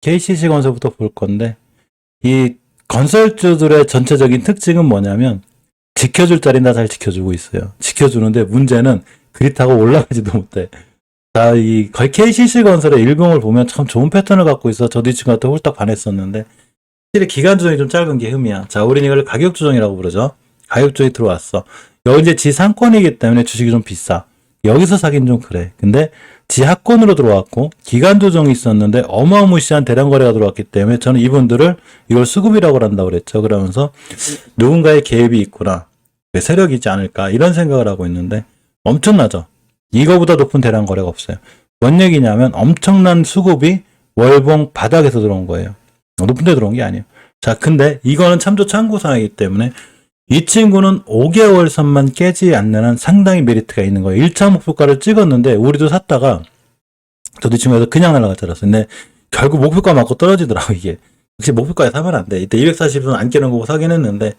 KCC 건설부터 볼 건데, 이 건설주들의 전체적인 특징은 뭐냐면, 지켜줄 자리는 다 잘 지켜주고 있어요. 지켜주는데 문제는 그리 타고 올라가지도 못해. 자, KCC 건설의 일봉을 보면 참 좋은 패턴을 갖고 있어. 저도 이 친구한테 홀딱 반했었는데, 확실히 기간 조정이 좀 짧은 게 흠이야. 자, 우리는 이걸 가격 조정이라고 부르죠. 가격 조정이 들어왔어. 여기 이제 지상권이기 때문에 주식이 좀 비싸. 여기서 사긴 좀 그래. 근데 지하권으로 들어왔고 기간 조정이 있었는데 어마무시한 대량 거래가 들어왔기 때문에 저는 이분들을 이걸 수급이라고 한다고 그랬죠. 그러면서 누군가의 개입이 있구나. 세력이 있지 않을까 이런 생각을 하고 있는데 엄청나죠. 이거보다 높은 대량 거래가 없어요. 뭔 얘기냐면 엄청난 수급이 월봉 바닥에서 들어온 거예요. 높은 데 들어온 게 아니에요. 자, 근데 이거는 참조 참고사항이기 때문에 이 친구는 5개월 선만 깨지 않는 한 상당히 메리트가 있는 거예요. 1차 목표가를 찍었는데 우리도 샀다가 저도 이 친구에서 그냥 날아갔잖아요. 근데 결국 목표가 맞고 떨어지더라고 이게. 역시 목표가에 사면 안 돼. 이때 240은 안 깨는 거고 사긴 했는데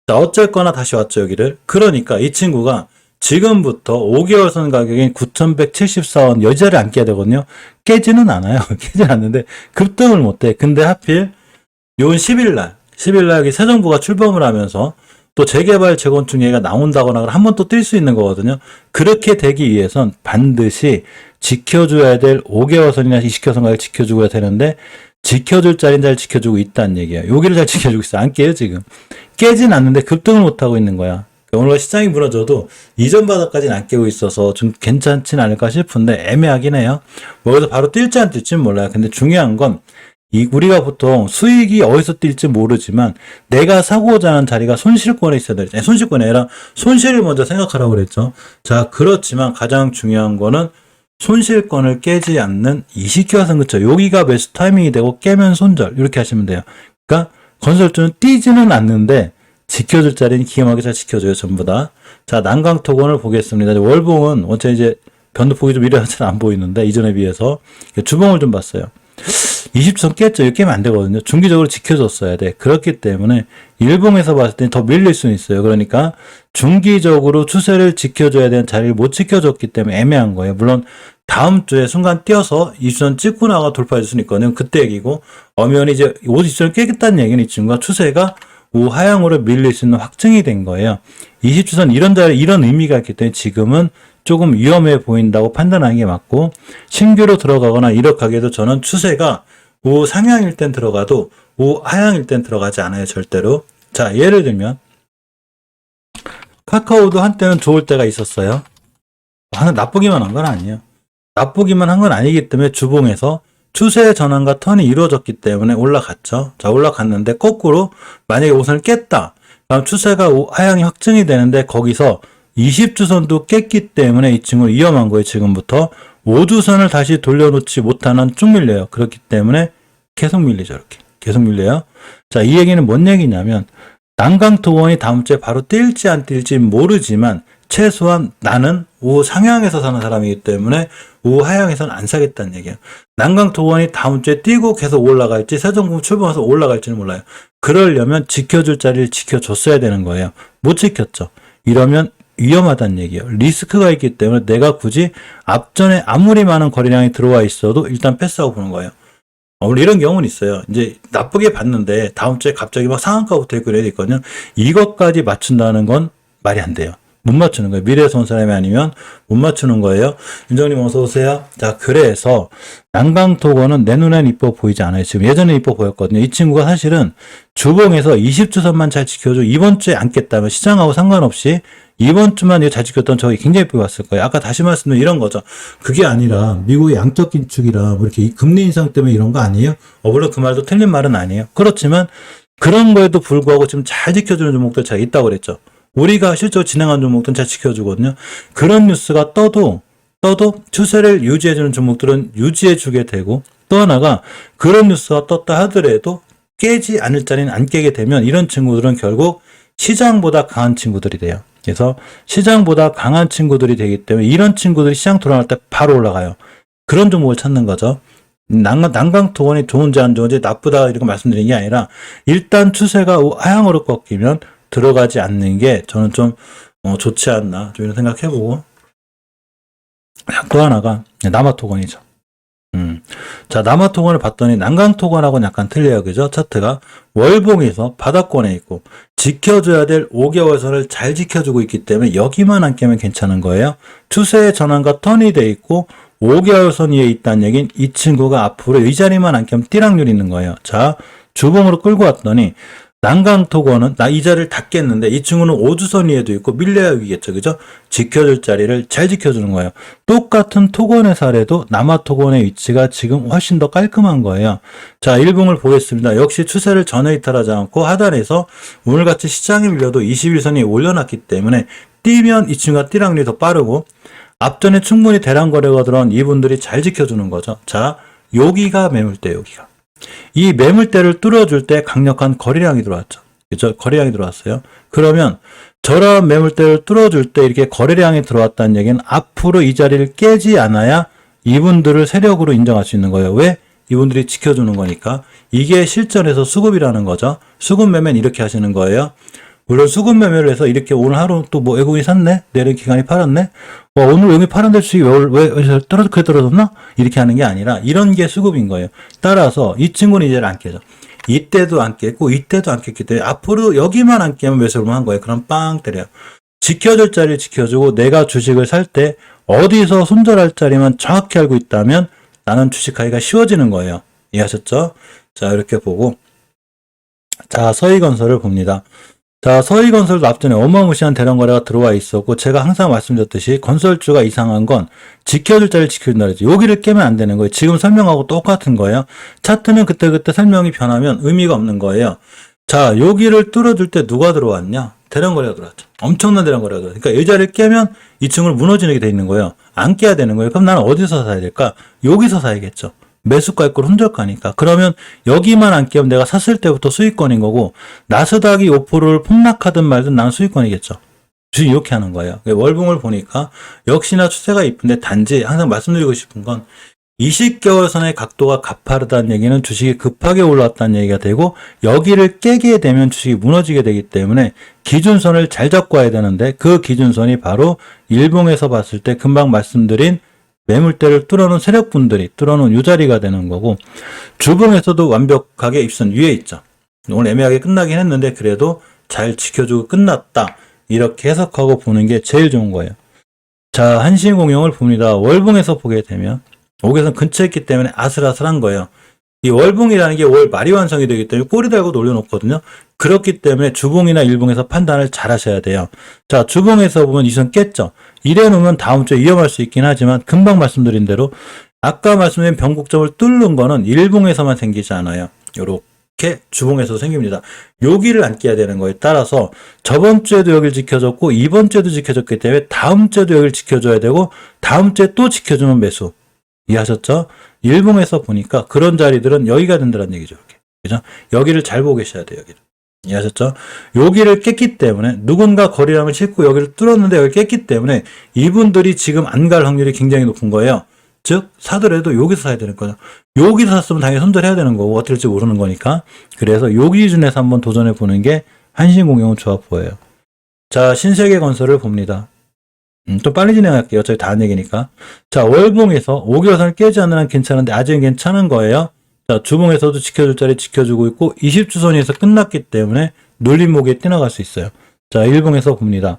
자, 어쨌거나 다시 왔죠 여기를. 그러니까 이 친구가 지금부터 5개월 선 가격인 9,174원 여자를 안 깨야 되거든요. 깨지는 않아요. 깨지는 않는데 급등을 못해. 근데 하필 요번 10일날 여기 새 정부가 출범을 하면서 또 재개발 재건축 얘기가 나온다거나 한 번 또 뛸 수 있는 거거든요. 그렇게 되기 위해선 반드시 지켜줘야 될 5개월 선이나 20개월 선 가격 지켜주고야 되는데 지켜줄 자리는 잘 지켜주고 있다는 얘기예요. 여기를 잘 지켜주고 있어. 안 깨요 지금. 깨진 않는데 급등을 못하고 있는 거야. 오늘 시장이 무너져도 이전 바닥까지는 안 깨고 있어서 좀 괜찮진 않을까 싶은데 애매하긴 해요. 뭐 여기서 바로 뛸지 안 뛸지는 몰라요. 근데 중요한 건 우리가 보통 수익이 어디서 뛸지 모르지만 내가 사고자 하는 자리가 손실권에 있어야 되잖아요. 손실권이 아니라 손실을 먼저 생각하라고 그랬죠. 자, 그렇지만 가장 중요한 거는 손실권을 깨지 않는 20개월 선 그쵸. 여기가 매수 타이밍이 되고 깨면 손절 이렇게 하시면 돼요. 그러니까 건설주는 뛰지는 않는데 지켜줄 자리는 기가 막히게 잘 지켜줘요, 전부 다. 자, 난강토건을 보겠습니다. 월봉은 원체 이제 변동폭이 좀 이래서 잘 안 보이는데, 이전에 비해서. 주봉을 좀 봤어요. 20선 깼죠? 이렇게 깨면 안 되거든요. 중기적으로 지켜줬어야 돼. 그렇기 때문에, 일봉에서 봤을 때 더 밀릴 수는 있어요. 그러니까, 중기적으로 추세를 지켜줘야 되는 자리를 못 지켜줬기 때문에 애매한 거예요. 물론, 다음 주에 순간 뛰어서 20선 찍고 나가 돌파해줄 수는 있거든요. 그때 얘기고, 엄연히 이제 50선 깨겠다는 얘기는 이 친구가 추세가 우하향으로 밀릴 수 있는 확증이 된 거예요. 20주선 이런 자리, 이런 의미가 있기 때문에 지금은 조금 위험해 보인다고 판단하는 게 맞고, 신규로 들어가거나 이렇게 하게도 저는 추세가 우상향일 땐 들어가도 우하향일 땐 들어가지 않아요, 절대로. 자, 예를 들면, 카카오도 한때는 좋을 때가 있었어요. 나쁘기만 한 건 아니에요. 나쁘기만 한 건 아니기 때문에 주봉에서 추세의 전환과 턴이 이루어졌기 때문에 올라갔죠. 자, 올라갔는데 거꾸로 만약에 5선을 깼다. 그럼 추세가 하향이 확증이 되는데 거기서 20주선도 깼기 때문에 이 친구는 위험한 거예요. 지금부터 5주선을 다시 돌려놓지 못하는 쭉 밀려요. 그렇기 때문에 계속 밀리죠. 이렇게 계속 밀려요. 자, 이 얘기는 뭔 얘기냐면 난강토건이 다음 주에 바로 뛸지 안 뛸지 모르지만 최소한 나는 우상향에서 사는 사람이기 때문에 우하향에서는 안 사겠다는 얘기예요. 난강토건이 다음 주에 뛰고 계속 올라갈지 새정부 출범해서 올라갈지는 몰라요. 그러려면 지켜줄 자리를 지켜줬어야 되는 거예요. 못 지켰죠. 이러면 위험하다는 얘기예요. 리스크가 있기 때문에 내가 굳이 앞전에 아무리 많은 거래량이 들어와 있어도 일단 패스하고 보는 거예요. 원래 이런 경우는 있어요. 이제 나쁘게 봤는데 다음 주에 갑자기 막 상한가부터 있고 이래야 있거든요. 이것까지 맞춘다는 건 말이 안 돼요. 못 맞추는 거예요. 미래에서 온 사람이 아니면 못 맞추는 거예요. 윤정님 어서 오세요. 자, 그래서 난강토건은 내 눈엔 이뻐 보이지 않아요. 지금 예전에 이뻐 보였거든요. 이 친구가 사실은 주봉에서 20주선만 잘 지켜줘. 이번 주에 안 깼다면 시장하고 상관없이 이번 주만 잘 지켰던 저기 굉장히 이쁘게 봤을 거예요. 아까 다시 말씀드린 이런 거죠. 그게 아니라 미국의 양적 긴축이라 뭐 이렇게 금리 인상 때문에 이런 거 아니에요? 물론 그 말도 틀린 말은 아니에요. 그렇지만 그런 거에도 불구하고 지금 잘 지켜주는 종목들 잘 있다고 그랬죠. 우리가 실제로 진행한 종목들은 잘 지켜주거든요. 그런 뉴스가 떠도 추세를 유지해주는 종목들은 유지해주게 되고 또 하나가 그런 뉴스가 떴다 하더라도 깨지 않을 자리는 안 깨게 되면 이런 친구들은 결국 시장보다 강한 친구들이 돼요. 그래서 시장보다 강한 친구들이 되기 때문에 이런 친구들이 시장 돌아갈 때 바로 올라가요. 그런 종목을 찾는 거죠. 난강토건이 좋은지 안 좋은지 나쁘다 이렇게 말씀드린 게 아니라 일단 추세가 하향으로 꺾이면 들어가지 않는 게 저는 좀 좋지 않나 좀 이런 생각해보고 또 하나가 남아토건이죠. 자, 남아토건을 봤더니 난강토건하고는 약간 틀려요. 그죠? 차트가. 월봉에서 바닥권에 있고, 지켜줘야 될 5개월선을 잘 지켜주고 있기 때문에 여기만 안 깨면 괜찮은 거예요. 추세의 전환과 턴이 돼 있고, 5개월선 위에 있다는 얘기는 이 친구가 앞으로 이 자리만 안 깨면 띠락률이 있는 거예요. 자, 주봉으로 끌고 왔더니, 난강토건은 나 이 자리를 다 깼는데 이 친구는 5주선 위에도 있고 밀려야 위겠죠. 그죠? 지켜줄 자리를 잘 지켜주는 거예요. 똑같은 토건의 사례도 남아토건의 위치가 지금 훨씬 더 깔끔한 거예요. 자, 일봉을 보겠습니다. 역시 추세를 전혀 이탈하지 않고 하단에서 오늘같이 시장에 밀려도 21선이 올려놨기 때문에 뛰면 이 친구가 띠락률이 더 빠르고 앞전에 충분히 대량 거래가 들어온 이분들이 잘 지켜주는 거죠. 자, 여기가 매물대 여기가. 이 매물대를 뚫어줄 때 강력한 거래량이 들어왔죠. 그죠? 거래량이 들어왔어요. 그러면 저런 매물대를 뚫어줄 때 이렇게 거래량이 들어왔다는 얘기는 앞으로 이 자리를 깨지 않아야 이분들을 세력으로 인정할 수 있는 거예요. 왜? 이분들이 지켜주는 거니까. 이게 실전에서 수급이라는 거죠. 수급 매매는 이렇게 하시는 거예요. 물론 수급 매매를 해서 이렇게 오늘 하루 또 뭐 외국인이 샀네? 내일 기관이 팔았네? 오늘 여기 파란데 주식이 왜 떨어졌나? 이렇게 하는 게 아니라 이런 게 수급인 거예요. 따라서 이 친구는 이제 안 깨죠. 이때도 안 깼고 이때도 안 깼기 때문에 앞으로 여기만 안 깨면 매수를 한 거예요. 그럼 빵 때려요. 지켜줄 자리를 지켜주고 내가 주식을 살 때 어디서 손절할 자리만 정확히 알고 있다면 나는 주식하기가 쉬워지는 거예요. 이해하셨죠? 자, 이렇게 보고 자, 서희건설을 봅니다. 자, 서희건설도 앞전에 어마무시한 대량 거래가 들어와 있었고 제가 항상 말씀드렸듯이 건설주가 이상한 건 지켜줄 자리를 지켜준다 그랬죠. 여기를 깨면 안 되는 거예요. 지금 설명하고 똑같은 거예요. 차트는 그때그때 설명이 변하면 의미가 없는 거예요. 자, 여기를 뚫어줄 때 누가 들어왔냐? 대량 거래가 들어왔죠. 엄청난 대량 거래가 들어왔죠. 그러니까 이 자리를 깨면 이 층을 무너지게 돼 있는 거예요. 안 깨야 되는 거예요. 그럼 나는 어디서 사야 될까? 여기서 사야겠죠. 매수가 있고 혼절가니까. 그러면 여기만 안 깨면 내가 샀을 때부터 수익권인 거고 나스닥이 5%를 폭락하든 말든 나는 수익권이겠죠. 주식 이렇게 하는 거예요. 월봉을 보니까 역시나 추세가 이쁜데 단지 항상 말씀드리고 싶은 건 20개월선의 각도가 가파르다는 얘기는 주식이 급하게 올라왔다는 얘기가 되고 여기를 깨게 되면 주식이 무너지게 되기 때문에 기준선을 잘 잡고 와야 되는데 그 기준선이 바로 일봉에서 봤을 때 금방 말씀드린 매물대를 뚫어놓은 세력분들이 뚫어놓은 요 자리가 되는 거고 주봉에서도 완벽하게 입선 위에 있죠. 오늘 애매하게 끝나긴 했는데 그래도 잘 지켜주고 끝났다. 이렇게 해석하고 보는 게 제일 좋은 거예요. 자, 한신공영을 봅니다. 월봉에서 보게 되면 5개선 근처에 있기 때문에 아슬아슬한 거예요. 이 월봉이라는 게 월 말이 완성이 되기 때문에 꼬리 달고 올려놓거든요. 그렇기 때문에 주봉이나 일봉에서 판단을 잘 하셔야 돼요. 자, 주봉에서 보면 이선 깼죠. 이래 놓으면 다음 주에 위험할 수 있긴 하지만 금방 말씀드린 대로 아까 말씀드린 변곡점을 뚫는 거는 일봉에서만 생기지 않아요. 요렇게 주봉에서 생깁니다. 여기를 안 깨야 되는 거에 따라서 저번 주에도 여기를 지켜줬고 이번 주에도 지켜줬기 때문에 다음 주에도 여기를 지켜줘야 되고 다음 주에 또 지켜주면 매수. 이해하셨죠? 일봉에서 보니까 그런 자리들은 여기가 된다는 얘기죠. 이렇게. 그죠? 여기를 잘 보고 계셔야 돼요. 여기를. 이해하셨죠? 여기를 깼기 때문에 누군가 거래량을 싣고 여기를 뚫었는데 여기 깼기 때문에 이분들이 지금 안 갈 확률이 굉장히 높은 거예요. 즉 사더라도 여기서 사야 되는 거죠. 여기서 샀으면 당연히 손절해야 되는 거고 어떻게 될지 모르는 거니까. 그래서 여기 기준에서 한번 도전해 보는 게 한신공영은 좋아 보여요. 자, 신세계건설을 봅니다. 좀 빨리 진행할게요. 어차피 다 한 얘기니까. 자, 월봉에서 5개월선을 깨지 않는 한 괜찮은데 아직은 괜찮은 거예요. 자, 주봉에서도 지켜줄 자리 지켜주고 있고 20주선에서 끝났기 때문에 눌림목에 뛰어갈 수 있어요. 자, 일봉에서 봅니다.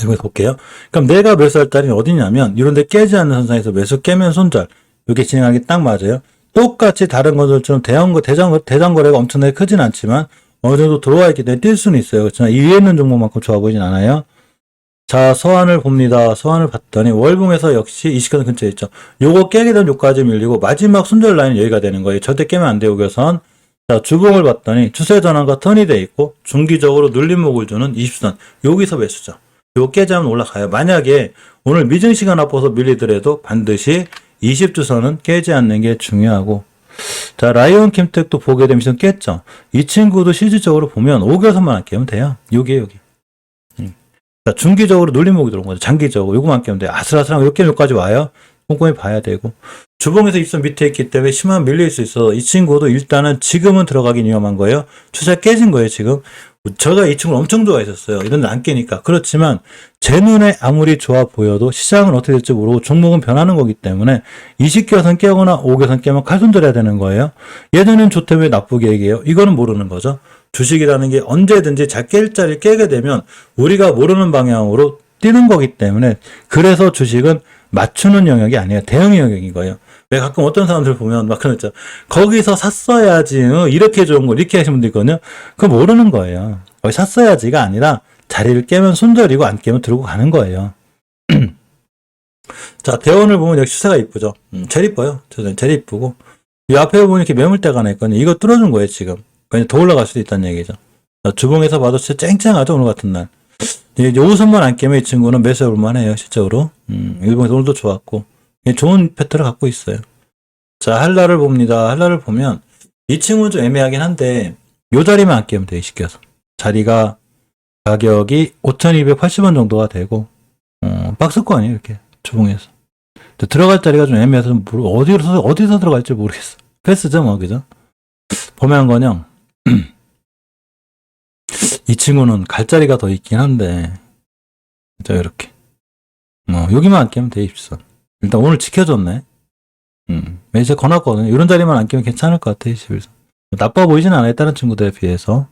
일봉에서 볼게요. 그럼 내가 매수할 자리는 어디냐면 이런 데 깨지 않는 선상에서 매수 깨면 손절. 이렇게 진행하기 딱 맞아요. 똑같이 다른 건설처럼 대장 거래가 엄청나게 크진 않지만 어느 정도 들어와 있기 때문에 뛸 수는 있어요. 그렇지만 이 위에 있는 종목만큼 좋아 보이진 않아요. 자, 서한을 봅니다. 서한을 봤더니 월봉에서 역시 20선 근처에 있죠. 요거 깨게 되면 요까지 밀리고 마지막 손절 라인은 여기가 되는 거예요. 절대 깨면 안 돼요. 여기선. 자, 주봉을 봤더니 추세 전환과 턴이 돼 있고 중기적으로 눌림목을 주는 20선. 여기서 매수죠. 요거 깨지면 올라가요. 만약에 오늘 미증시가 나빠서 밀리더라도 반드시 20주선은 깨지 않는 게 중요하고 자, 라이온 캠텍도 보게 되면 깼죠. 이 친구도 실질적으로 보면 5개월선만 안 깨면 돼요. 여기. 자, 중기적으로 눌림목이 들어온 거죠. 장기적으로. 요거만 깨면 돼요. 아슬아슬한 거, 몇 개까지 와요? 꼼꼼히 봐야 되고. 주봉에서 입선 밑에 있기 때문에 심한 밀릴 수 있어. 이 친구도 일단은 지금은 들어가긴 위험한 거예요. 추세 깨진 거예요, 지금. 제가 이 친구를 엄청 좋아했었어요. 이런 데 안 깨니까. 그렇지만 제 눈에 아무리 좋아 보여도 시장은 어떻게 될지 모르고 종목은 변하는 거기 때문에 20개선 깨거나 5개선 깨면 칼 손절해야 되는 거예요. 얘들은 좋대 왜 나쁘게 얘기해요? 이거는 모르는 거죠. 주식이라는 게 언제든지 잘 깰 자리를 깨게 되면 우리가 모르는 방향으로 뛰는 거기 때문에 그래서 주식은 맞추는 영역이 아니에요. 대응 영역인 거예요. 왜 가끔 어떤 사람들 보면 막 그러죠. 거기서 샀어야지. 이렇게 좋은 거 이렇게 하시는 분들 있거든요. 그거 모르는 거예요. 거기 샀어야지가 아니라 자리를 깨면 손절이고 안 깨면 들고 가는 거예요. 자, 대원을 보면 역시 추세가 이쁘죠. 제일 이뻐요. 제일 이쁘고. 이 앞에 보면 이렇게 매물대가 하나 있거든요. 이거 뚫어준 거예요, 지금. 그러니까 더 올라갈 수도 있다는 얘기죠. 자, 주봉에서 봐도 진짜 쨍쨍하죠, 오늘 같은 날. 이제 5선만 안 깨면 이 친구는 매수해 볼만해요, 실적으로. 일본에서 오늘도 좋았고. 좋은 패턴을 갖고 있어요. 자, 한라를 봅니다. 한라를 보면 이 친구는 좀 애매하긴 한데 요 자리만 안 깨면 돼요, 시켜서. 자리가 가격이 5,280원 정도가 되고 박스권이에요, 이렇게 주봉에서. 들어갈 자리가 좀 애매해서 어디서 들어갈지 모르겠어. 패스죠, 뭐, 그죠? 보면은요, 이 친구는 갈 자리가 더 있긴 한데, 자, 이렇게. 여기만 안 깨면 돼, 입선. 일단 오늘 지켜줬네. 매제 거놨거든요. 이런 자리만 안 깨면 괜찮을 것 같아, 21선. 나빠 보이진 않아요, 다른 친구들에 비해서.